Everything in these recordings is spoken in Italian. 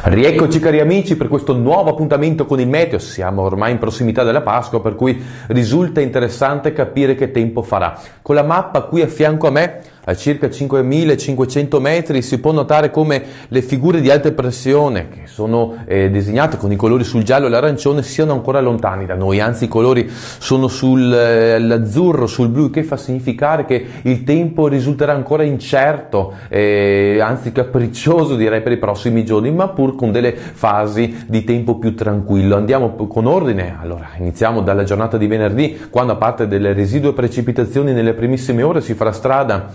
Rieccoci cari amici per questo nuovo appuntamento con il meteo. Siamo ormai in prossimità della Pasqua, per cui risulta interessante capire che tempo farà. Con la mappa qui a fianco a me, a circa 5.500 metri, si può notare come le figure di alta pressione che sono disegnate con i colori sul giallo e l'arancione siano ancora lontani da noi, anzi i colori sono sull'azzurro, sul blu, che fa significare che il tempo risulterà ancora incerto, anzi capriccioso direi per i prossimi giorni, ma pur con delle fasi di tempo più tranquillo. Andiamo con ordine. Allora, iniziamo dalla giornata di venerdì, quando a parte delle residue precipitazioni nelle primissime ore si farà strada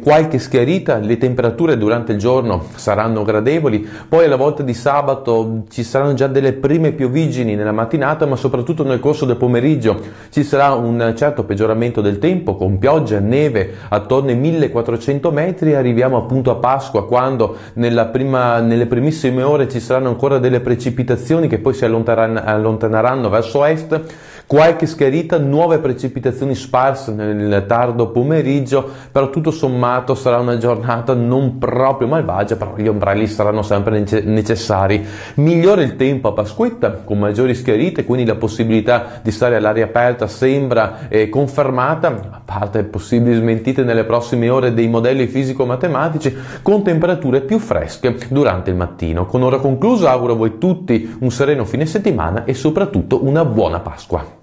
qualche schiarita. Le temperature durante il giorno saranno gradevoli, poi alla volta di sabato ci saranno già delle prime pioviggini nella mattinata, ma soprattutto nel corso del pomeriggio ci sarà un certo peggioramento del tempo con pioggia, neve attorno ai 1400 metri. Arriviamo appunto a Pasqua, quando nelle primissime ore ci saranno ancora delle precipitazioni che poi si allontaneranno verso est. Qualche schiarita, nuove precipitazioni sparse nel tardo pomeriggio, però tutto sommato sarà una giornata non proprio malvagia, però gli ombrelli saranno sempre necessari. Migliore il tempo a Pasquetta, con maggiori schiarite, quindi la possibilità di stare all'aria aperta sembra confermata, a parte possibili smentite nelle prossime ore dei modelli fisico-matematici, con temperature più fresche durante il mattino. Con ora conclusa, auguro a voi tutti un sereno fine settimana e soprattutto una buona Pasqua.